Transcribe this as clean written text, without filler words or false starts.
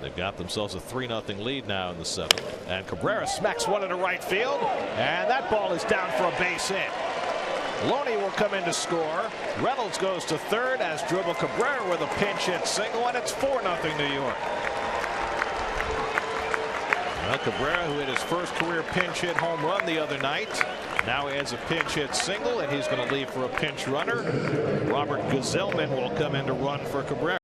They've got themselves a 3-0 lead now in the 7th. And Cabrera smacks one into right field. And that ball is down for a base hit. Loney will come in to score. Reynolds goes to third. Asdrubal Cabrera with a pinch hit single, and it's 4-0 New York. Well, Cabrera, who hit his first career pinch hit home run the other night, now he has a pinch hit single, and he's going to leave for a pinch runner. Robert Gazelman will come in to run for Cabrera.